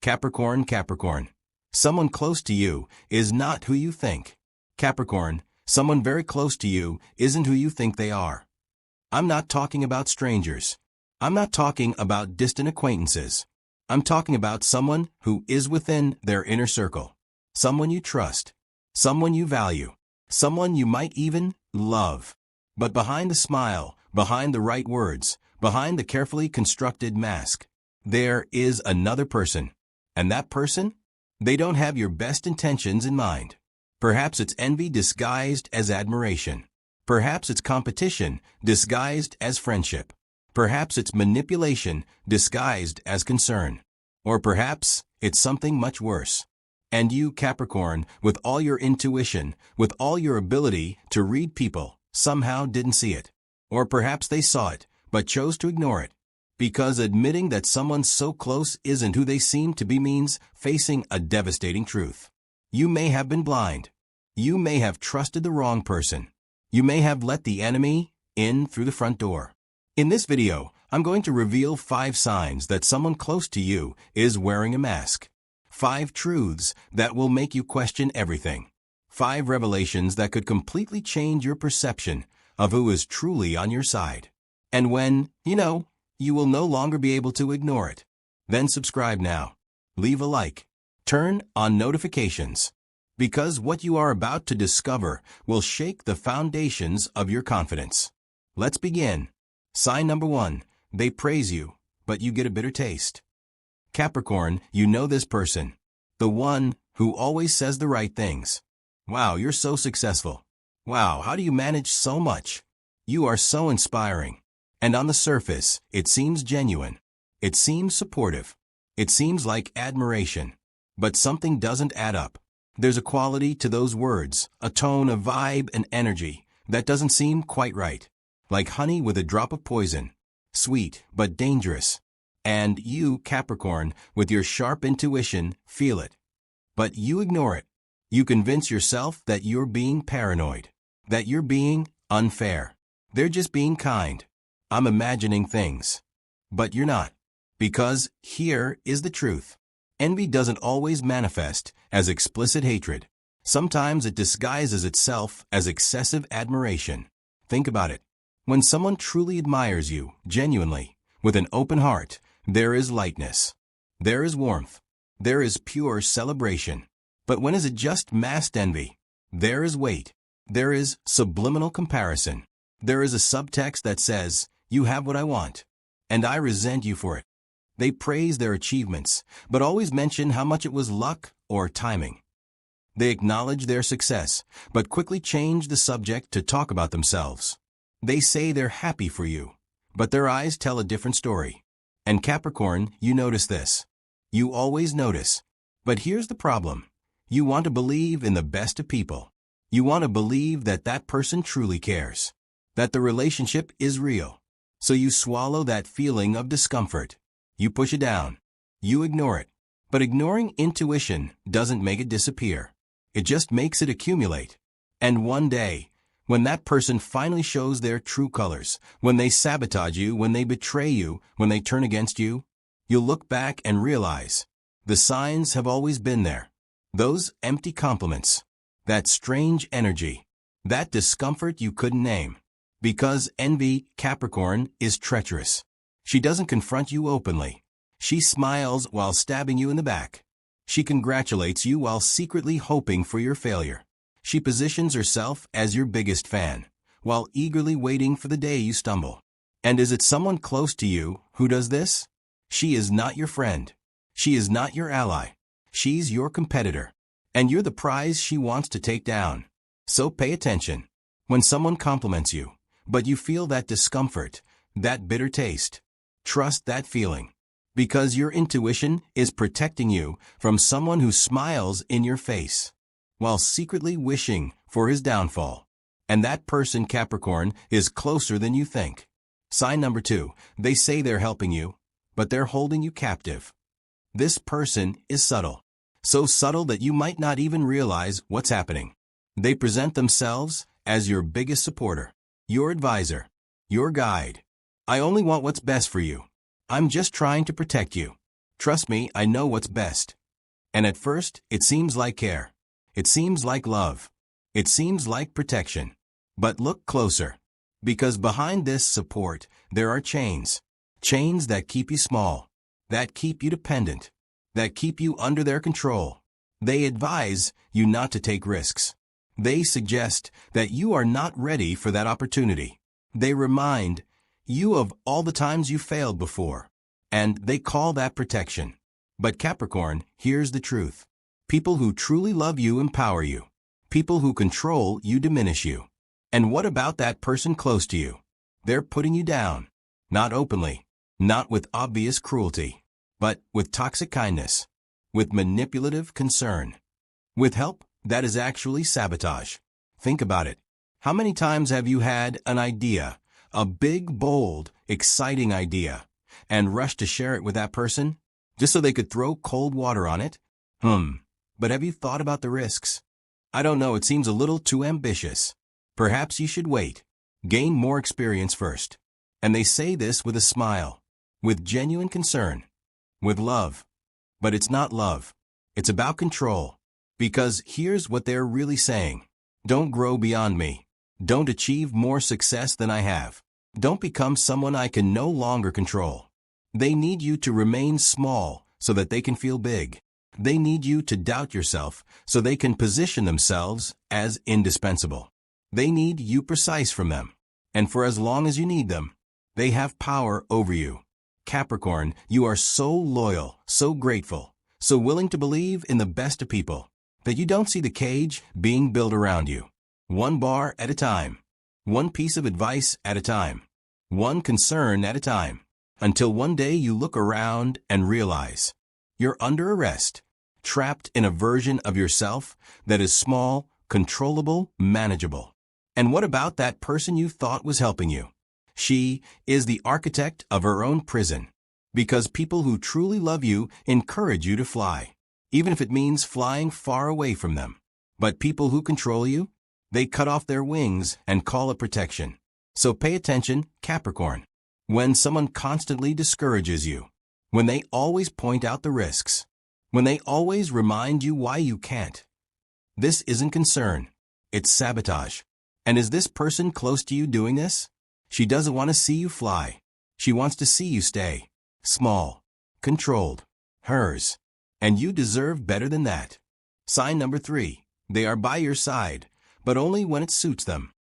Capricorn, Capricorn. Someone close to you is not who you think. Capricorn, someone very close to you isn't who you think they are. I'm not talking about strangers. I'm not talking about distant acquaintances. I'm talking about someone who is within their inner circle. Someone you trust. Someone you value. Someone you might even love. But behind the smile, behind the right words, behind the carefully constructed mask, there is another person. And that person? They don't have your best intentions in mind. Perhaps it's envy disguised as admiration. Perhaps it's competition disguised as friendship. Perhaps it's manipulation disguised as concern. Or perhaps it's something much worse. And you, Capricorn, with all your intuition, with all your ability to read people, somehow didn't see it. Or perhaps they saw it, but chose to ignore it. Because admitting that someone so close isn't who they seem to be means facing a devastating truth. You may have been blind. You may have trusted the wrong person. You may have let the enemy in through the front door. In this video, I'm going to reveal 5 signs that someone close to you is wearing a mask. 5 truths that will make you question everything. 5 revelations that could completely change your perception of who is truly on your side. And when, you will no longer be able to ignore it. Then subscribe now. Leave a like. Turn on notifications. Because what you are about to discover will shake the foundations of your confidence. Let's begin. Sign number 1. They praise you, but you get a bitter taste. Capricorn, you know this person. The one who always says the right things. Wow, you're so successful. Wow, how do you manage so much? You are so inspiring. And on the surface, it seems genuine. It seems supportive. It seems like admiration. But something doesn't add up. There's a quality to those words, a tone, a vibe, an energy that doesn't seem quite right. Like honey with a drop of poison. Sweet, but dangerous. And you, Capricorn, with your sharp intuition, feel it. But you ignore it. You convince yourself that you're being paranoid. That you're being unfair. They're just being kind. I'm imagining things. But you're not. Because here is the truth. Envy doesn't always manifest as explicit hatred. Sometimes it disguises itself as excessive admiration. Think about it. When someone truly admires you, genuinely, with an open heart, there is lightness. There is warmth. There is pure celebration. But when is it just masked envy? There is weight. There is subliminal comparison. There is a subtext that says, you have what I want, and I resent you for it. They praise their achievements, but always mention how much it was luck or timing. They acknowledge their success, but quickly change the subject to talk about themselves. They say they're happy for you, but their eyes tell a different story. And Capricorn, you notice this. You always notice. But here's the problem. You want to believe in the best of people. You want to believe that that person truly cares. That the relationship is real. So you swallow that feeling of discomfort. You push it down. You ignore it. But ignoring intuition doesn't make it disappear. It just makes it accumulate. And one day, when that person finally shows their true colors, when they sabotage you, when they betray you, when they turn against you, you'll look back and realize the signs have always been there. Those empty compliments, that strange energy, that discomfort you couldn't name. Because envy, Capricorn, is treacherous. She doesn't confront you openly. She smiles while stabbing you in the back. She congratulates you while secretly hoping for your failure. She positions herself as your biggest fan, while eagerly waiting for the day you stumble. And is it someone close to you who does this? She is not your friend. She is not your ally. She's your competitor. And you're the prize she wants to take down. So pay attention. When someone compliments you, but you feel that discomfort, that bitter taste, trust that feeling. Because your intuition is protecting you from someone who smiles in your face, while secretly wishing for his downfall. And that person, Capricorn, is closer than you think. Sign number 2. They say they're helping you, but they're holding you captive. This person is subtle. So subtle that you might not even realize what's happening. They present themselves as your biggest supporter, your advisor, your guide. I only want what's best for you. I'm just trying to protect you. Trust me, I know what's best. And at first, it seems like care. It seems like love. It seems like protection. But look closer. Because behind this support, there are chains. Chains that keep you small. That keep you dependent. That keep you under their control. They advise you not to take risks. They suggest that you are not ready for that opportunity. They remind you of all the times you failed before. And they call that protection. But Capricorn, here's the truth. People who truly love you empower you. People who control you diminish you. And what about that person close to you? They're putting you down. Not openly. Not with obvious cruelty. But with toxic kindness. With manipulative concern. With help that is actually sabotage. Think about it. How many times have you had an idea, a big, bold, exciting idea, and rushed to share it with that person, just so they could throw cold water on it? But have you thought about the risks? I don't know, it seems a little too ambitious. Perhaps you should wait. Gain more experience first. And they say this with a smile, with genuine concern, with love. But it's not love. It's about control. Because here's what they're really saying. Don't grow beyond me. Don't achieve more success than I have. Don't become someone I can no longer control. They need you to remain small so that they can feel big. They need you to doubt yourself so they can position themselves as indispensable. They need you precise from them. And for as long as you need them, they have power over you. Capricorn, you are so loyal, so grateful, so willing to believe in the best of people, that you don't see the cage being built around you. One bar at a time. One piece of advice at a time. One concern at a time. Until one day you look around and realize you're under arrest, trapped in a version of yourself that is small, controllable, manageable. And what about that person you thought was helping you? She is the architect of her own prison. Because people who truly love you encourage you to fly, even if it means flying far away from them. But people who control you, they cut off their wings and call it protection. So pay attention, Capricorn. When someone constantly discourages you, when they always point out the risks, when they always remind you why you can't, this isn't concern, it's sabotage. And is this person close to you doing this? She doesn't want to see you fly. She wants to see you stay small, controlled, hers. And you deserve better than that. Sign number 3. They are by your side, but only when it suits them.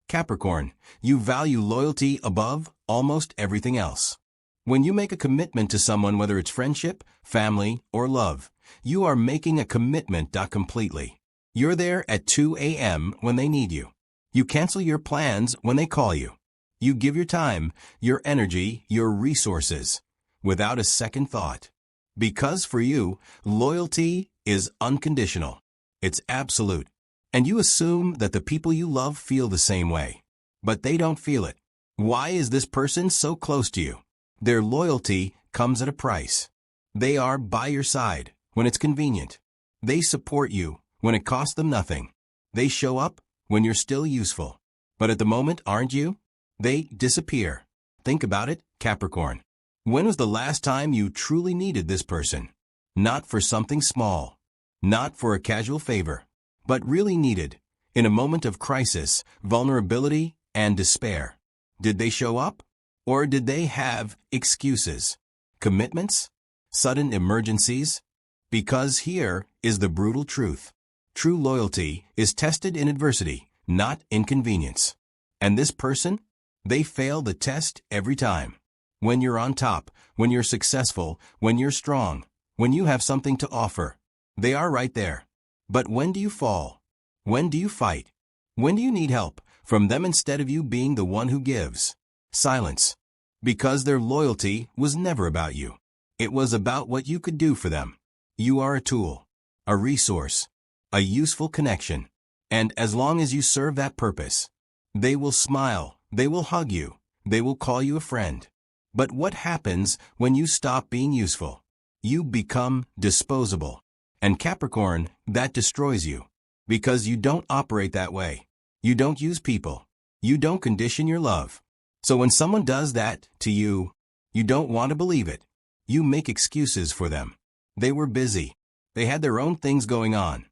Capricorn, you value loyalty above almost everything else. When you make a commitment to someone, whether it's friendship, family, or love, you are making a commitment completely. You're there at 2 a.m. when they need you. You cancel your plans when they call you. You give your time, your energy, your resources, without a second thought. Because for you, loyalty is unconditional. It's absolute. And you assume that the people you love feel the same way. But they don't feel it. Why is this person so close to you? Their loyalty comes at a price. They are by your side when it's convenient. They support you when it costs them nothing. They show up when you're still useful. But at the moment, aren't you? They disappear. Think about it, Capricorn. When was the last time you truly needed this person? Not for something small. Not for a casual favor. But really needed, in a moment of crisis, vulnerability, and despair. Did they show up? Or did they have excuses? Commitments? Sudden emergencies? Because here is the brutal truth. True loyalty is tested in adversity, not inconvenience. And this person? They fail the test every time. When you're on top, when you're successful, when you're strong, when you have something to offer, they are right there. But when do you fall? When do you fight? When do you need help from them instead of you being the one who gives? Silence. Because their loyalty was never about you. It was about what you could do for them. You are a tool, a resource, a useful connection. And as long as you serve that purpose, they will smile, they will hug you, they will call you a friend. But what happens when you stop being useful? You become disposable. And Capricorn, that destroys you. Because you don't operate that way. You don't use people. You don't condition your love. So when someone does that to you, you don't want to believe it. You make excuses for them. They were busy. They had their own things going on.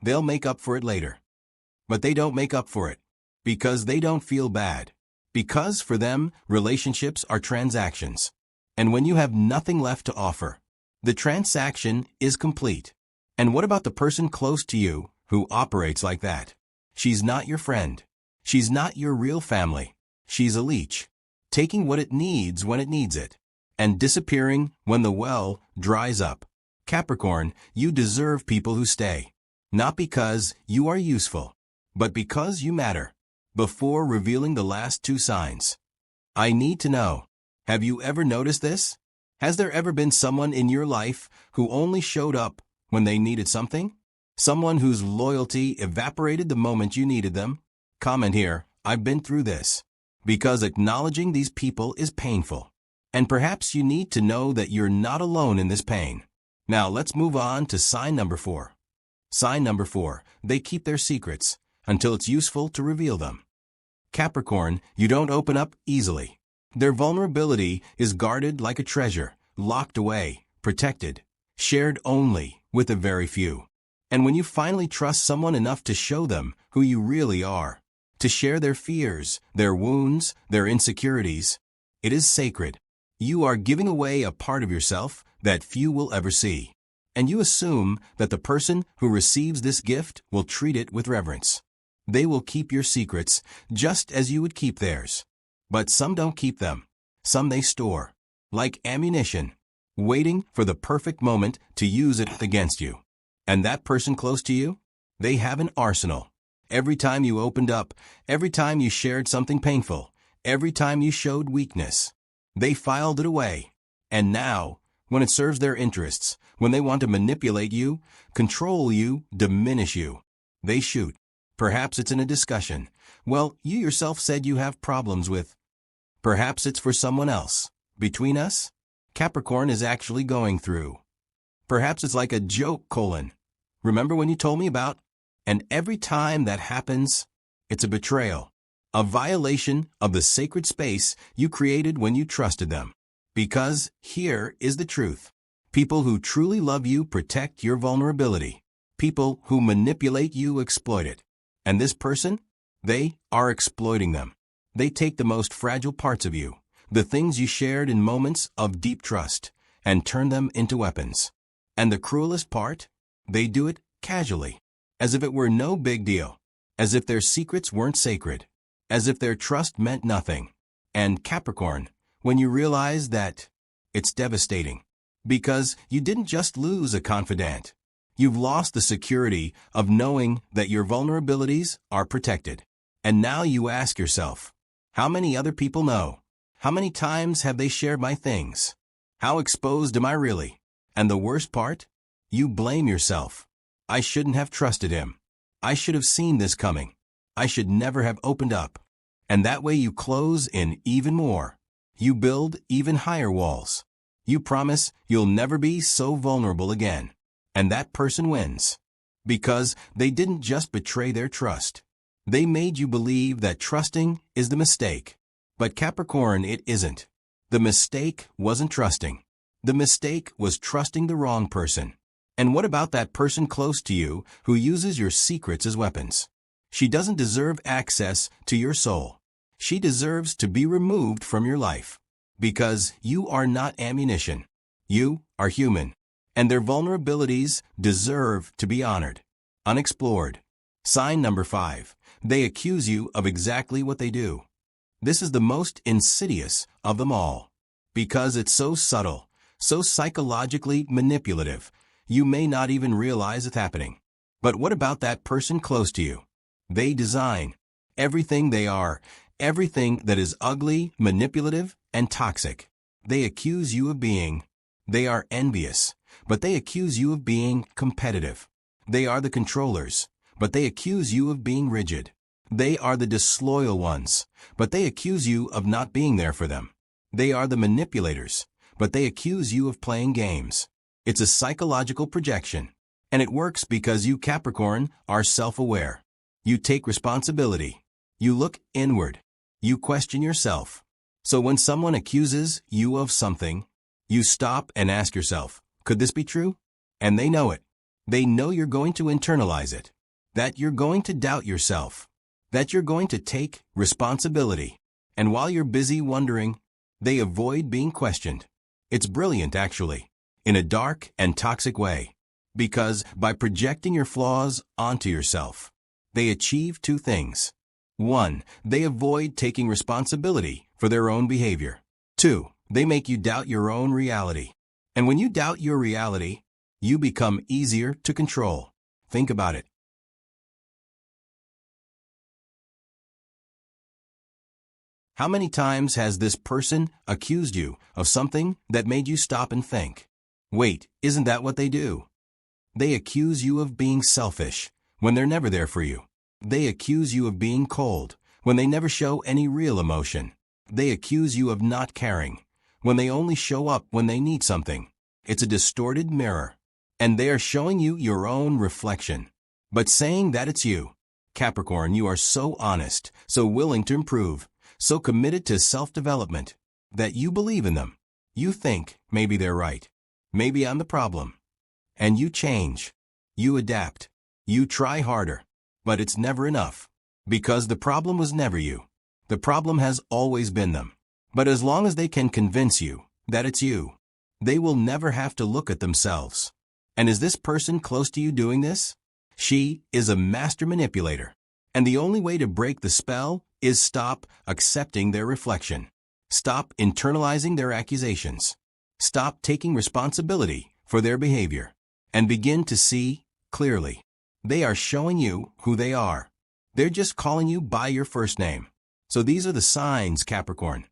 They'll make up for it later. But they don't make up for it. Because they don't feel bad. Because for them, relationships are transactions. And when you have nothing left to offer, the transaction is complete. And what about the person close to you who operates like that? She's not your friend. She's not your real family. She's a leech, taking what it needs when it needs it, and disappearing when the well dries up. Capricorn, you deserve people who stay. Not because you are useful, but because you matter. Before revealing the last two signs, I need to know, have you ever noticed this? Has there ever been someone in your life who only showed up when they needed something? Someone whose loyalty evaporated the moment you needed them? Comment here, I've been through this. Because acknowledging these people is painful. And perhaps you need to know that you're not alone in this pain. Now let's move on to sign number 4. Sign number 4, they keep their secrets until it's useful to reveal them. Capricorn, you don't open up easily. Their vulnerability is guarded like a treasure, locked away, protected, shared only with a very few. And when you finally trust someone enough to show them who you really are, to share their fears, their wounds, their insecurities, it is sacred. You are giving away a part of yourself that few will ever see. And you assume that the person who receives this gift will treat it with reverence. They will keep your secrets just as you would keep theirs. But some don't keep them. Some they store, like ammunition, waiting for the perfect moment to use it against you. And that person close to you? They have an arsenal. Every time you opened up, every time you shared something painful, every time you showed weakness, they filed it away. And now, when it serves their interests, when they want to manipulate you, control you, diminish you, they shoot. Perhaps it's in a discussion. Well, you yourself said you have problems with. Perhaps it's for someone else. Between us, Capricorn is actually going through. Perhaps it's like a joke, Remember when you told me about? And every time that happens, it's a betrayal. A violation of the sacred space you created when you trusted them. Because here is the truth. People who truly love you protect your vulnerability. People who manipulate you exploit it. And this person? They are exploiting them. They take the most fragile parts of you, the things you shared in moments of deep trust, and turn them into weapons. And the cruelest part? They do it casually, as if it were no big deal, as if their secrets weren't sacred, as if their trust meant nothing. And Capricorn, when you realize that, it's devastating. Because you didn't just lose a confidant. You've lost the security of knowing that your vulnerabilities are protected. And now you ask yourself, how many other people know? How many times have they shared my things? How exposed am I really? And the worst part? You blame yourself. I shouldn't have trusted him. I should have seen this coming. I should never have opened up. And that way you close in even more. You build even higher walls. You promise you'll never be so vulnerable again. And that person wins. Because they didn't just betray their trust. They made you believe that trusting is the mistake. But Capricorn, it isn't. The mistake wasn't trusting. The mistake was trusting the wrong person. And what about that person close to you who uses your secrets as weapons? She doesn't deserve access to your soul. She deserves to be removed from your life. Because you are not ammunition. You are human. And their vulnerabilities deserve to be honored. Unexplored. Sign number 5. They accuse you of exactly what they do. This is the most insidious of them all. Because it's so subtle, so psychologically manipulative, you may not even realize it's happening. But what about that person close to you? They design everything they are, everything that is ugly, manipulative, and toxic. They accuse you of being. They are envious, but they accuse you of being competitive. They are the controllers, but they accuse you of being rigid. They are the disloyal ones, but they accuse you of not being there for them. They are the manipulators, but they accuse you of playing games. It's a psychological projection, and it works because you, Capricorn, are self-aware. You take responsibility. You look inward. You question yourself. So when someone accuses you of something, You stop and ask yourself, could this be true? And they know it. They know you're going to internalize it. That you're going to doubt yourself. That you're going to take responsibility. And while you're busy wondering, they avoid being questioned. It's brilliant, actually, in a dark and toxic way. Because by projecting your flaws onto yourself, they achieve two things. 1, they avoid taking responsibility for their own behavior. 2, they make you doubt your own reality. And when you doubt your reality, you become easier to control. Think about it. How many times has this person accused you of something that made you stop and think, wait, isn't that what they do? They accuse you of being selfish when they're never there for you. They accuse you of being cold when they never show any real emotion. They accuse you of not caring when they only show up when they need something. It's a distorted mirror, and they are showing you your own reflection. But saying that it's you, Capricorn, you are so honest, so willing to improve, so committed to self-development, that you believe in them. You think, maybe they're right. Maybe I'm the problem. And you change. You adapt. You try harder. But it's never enough. Because the problem was never you. The problem has always been them. But as long as they can convince you that it's you, they will never have to look at themselves. And is this person close to you doing this? She is a master manipulator. And the only way to break the spell is stop accepting their reflection. Stop internalizing their accusations. Stop taking responsibility for their behavior. And begin to see clearly. They are showing you who they are. They're just calling you by your first name. So these are the signs, Capricorn.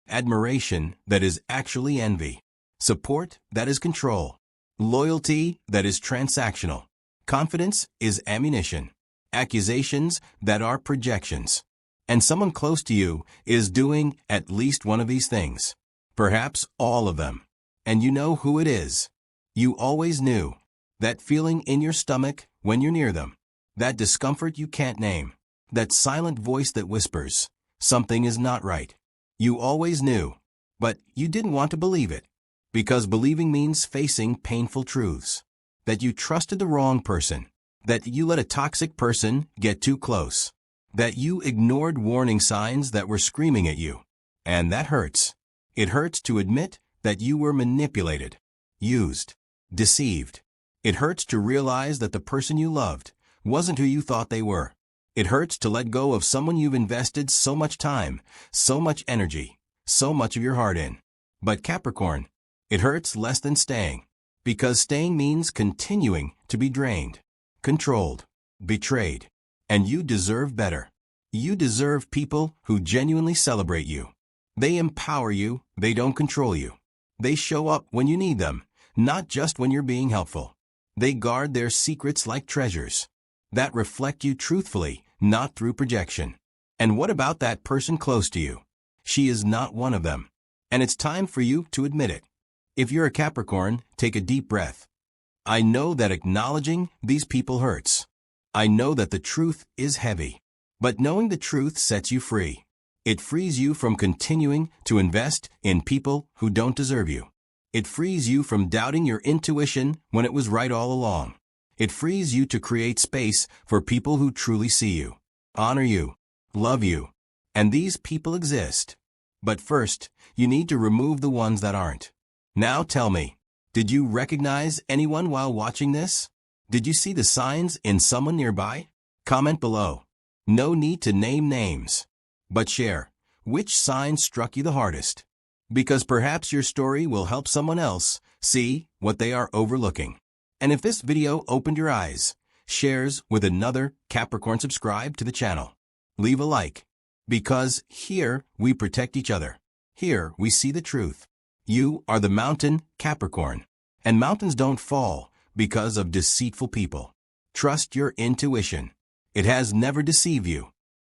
Admiration that is actually envy. Support that is control. Loyalty that is transactional. Confidence is ammunition. Accusations that are projections. And someone close to you is doing at least one of these things. Perhaps all of them. And you know who it is. You always knew. That feeling in your stomach when you're near them. That discomfort you can't name. That silent voice that whispers, something is not right. You always knew. But you didn't want to believe it. Because believing means facing painful truths. That you trusted the wrong person. That you let a toxic person get too close. That you ignored warning signs that were screaming at you. And that hurts. It hurts to admit that you were manipulated, used, deceived. It hurts to realize that the person you loved wasn't who you thought they were. It hurts to let go of someone you've invested so much time, so much energy, so much of your heart in. But Capricorn, it hurts less than staying. Because staying means continuing to be drained, controlled, betrayed. And you deserve better. You deserve people who genuinely celebrate you. They empower you, they don't control you. They show up when you need them, not just when you're being helpful. They guard their secrets like treasures. That reflect you truthfully, not through projection. And what about that person close to you? She is not one of them. And it's time for you to admit it. If you're a Capricorn, take a deep breath. I know that acknowledging these people hurts. I know that the truth is heavy. But knowing the truth sets you free. It frees you from continuing to invest in people who don't deserve you. It frees you from doubting your intuition when it was right all along. It frees you to create space for people who truly see you, honor you, love you. And these people exist. But first, you need to remove the ones that aren't. Now tell me, did you recognize anyone while watching this? Did you see the signs in someone nearby? Comment below. No need to name names. But share which sign struck you the hardest. Because perhaps your story will help someone else see what they are overlooking. And if this video opened your eyes, shares with another Capricorn, subscribe to the channel. Leave a like. Because here we protect each other. Here we see the truth. You are the mountain, Capricorn. And mountains don't fall because of deceitful people. Trust your intuition. It has never deceived you.